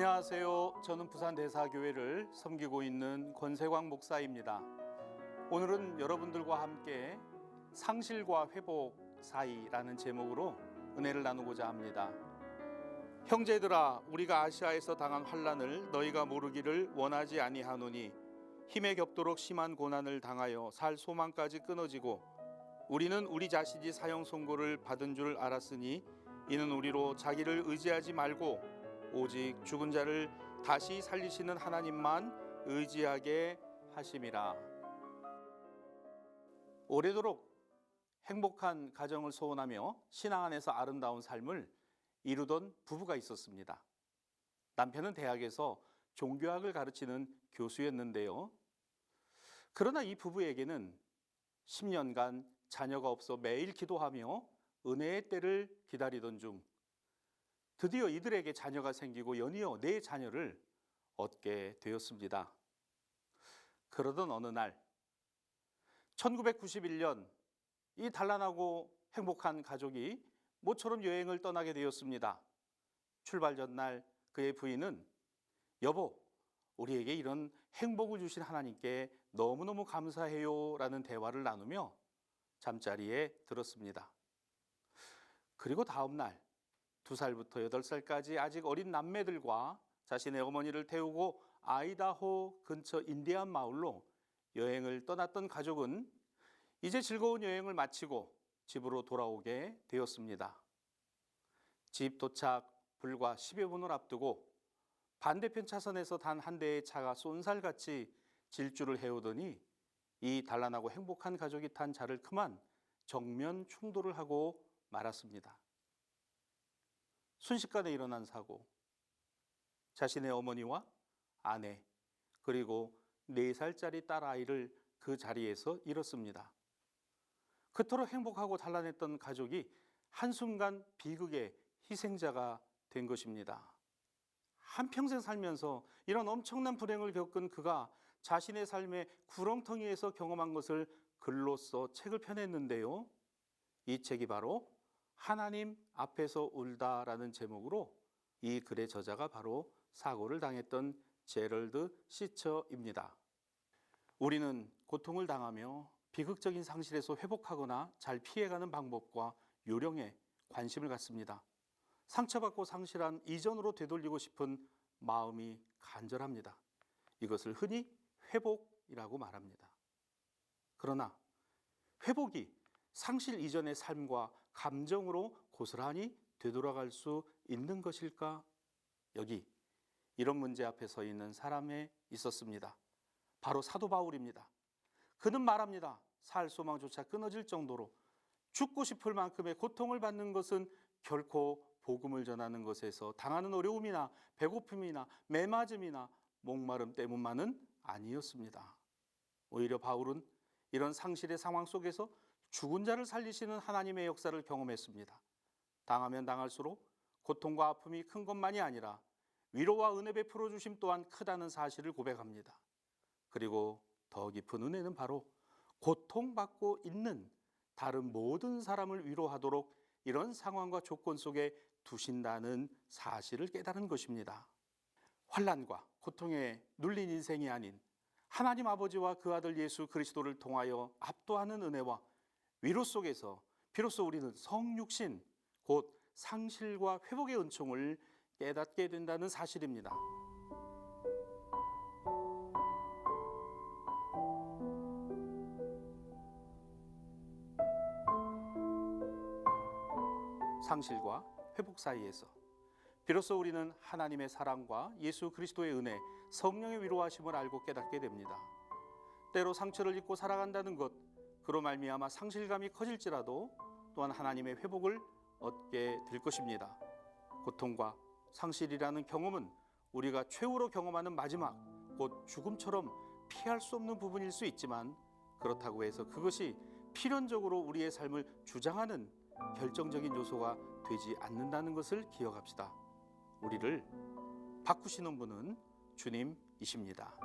안녕하세요. 저는 부산 대사교회를 섬기고 있는 권세광 목사입니다. 오늘은 여러분들과 함께 상실과 회복 사이라는 제목으로 은혜를 나누고자 합니다. 형제들아, 우리가 아시아에서 당한 환난을 너희가 모르기를 원하지 아니하노니 힘에 겹도록 심한 고난을 당하여 살 소망까지 끊어지고 우리는 우리 자신이 사형 선고를 받은 줄 알았으니 이는 우리로 자기를 의지하지 말고 오직 죽은 자를 다시 살리시는 하나님만 의지하게 하심이라. 오래도록 행복한 가정을 소원하며 신앙 안에서 아름다운 삶을 이루던 부부가 있었습니다. 남편은 대학에서 종교학을 가르치는 교수였는데요. 그러나 이 부부에게는 10년간 자녀가 없어 매일 기도하며 은혜의 때를 기다리던 중 드디어 이들에게 자녀가 생기고 연이어 네 자녀를 얻게 되었습니다. 그러던 어느 날 1991년 이 단란하고 행복한 가족이 모처럼 여행을 떠나게 되었습니다. 출발 전날 그의 부인은 여보, 우리에게 이런 행복을 주신 하나님께 너무너무 감사해요 라는 대화를 나누며 잠자리에 들었습니다. 그리고 다음 날 2살부터 8살까지 아직 어린 남매들과 자신의 어머니를 태우고 아이다호 근처 인디안 마을로 여행을 떠났던 가족은 이제 즐거운 여행을 마치고 집으로 돌아오게 되었습니다. 집 도착 불과 10여 분을 앞두고 반대편 차선에서 단 한 대의 차가 쏜살같이 질주를 해오더니 이 단란하고 행복한 가족이 탄 차를 그만 정면 충돌을 하고 말았습니다. 순식간에 일어난 사고, 자신의 어머니와 아내 그리고 4살짜리 딸아이를 그 자리에서 잃었습니다. 그토록 행복하고 단란했던 가족이 한순간 비극의 희생자가 된 것입니다. 한평생 살면서 이런 엄청난 불행을 겪은 그가 자신의 삶의 구렁텅이에서 경험한 것을 글로써 책을 펴냈는데요. 이 책이 바로 하나님 앞에서 울다라는 제목으로 이 글의 저자가 바로 사고를 당했던 제럴드 시처입니다. 우리는 고통을 당하며 비극적인 상실에서 회복하거나 잘 피해가는 방법과 요령에 관심을 갖습니다. 상처받고 상실한 이전으로 되돌리고 싶은 마음이 간절합니다. 이것을 흔히 회복이라고 말합니다. 그러나 회복이 상실 이전의 삶과 감정으로 고스란히 되돌아갈 수 있는 것일까? 여기 이런 문제 앞에 서 있는 사람에 있었습니다. 바로 사도 바울입니다. 그는 말합니다. 살 소망조차 끊어질 정도로 죽고 싶을 만큼의 고통을 받는 것은 결코 복음을 전하는 것에서 당하는 어려움이나 배고픔이나 매맞음이나 목마름 때문만은 아니었습니다. 오히려 바울은 이런 상실의 상황 속에서 죽은 자를 살리시는 하나님의 역사를 경험했습니다. 당하면 당할수록 고통과 아픔이 큰 것만이 아니라 위로와 은혜 베풀어 주심 또한 크다는 사실을 고백합니다. 그리고 더 깊은 은혜는 바로 고통받고 있는 다른 모든 사람을 위로하도록 이런 상황과 조건 속에 두신다는 사실을 깨달은 것입니다. 환난과 고통에 눌린 인생이 아닌 하나님 아버지와 그 아들 예수 그리스도를 통하여 압도하는 은혜와 위로 속에서 비로소 우리는 성육신, 곧 상실과 회복의 은총을 깨닫게 된다는 사실입니다. 상실과 회복 사이에서 비로소 우리는 하나님의 사랑과 예수 그리스도의 은혜, 성령의 위로하심을 알고 깨닫게 됩니다. 때로 상처를 입고 살아간다는 것, 그로 말미암아 상실감이 커질지라도 또한 하나님의 회복을 얻게 될 것입니다. 고통과 상실이라는 경험은 우리가 최후로 경험하는 마지막, 곧 죽음처럼 피할 수 없는 부분일 수 있지만 그렇다고 해서 그것이 필연적으로 우리의 삶을 주장하는 결정적인 요소가 되지 않는다는 것을 기억합시다. 우리를 바꾸시는 분은 주님이십니다.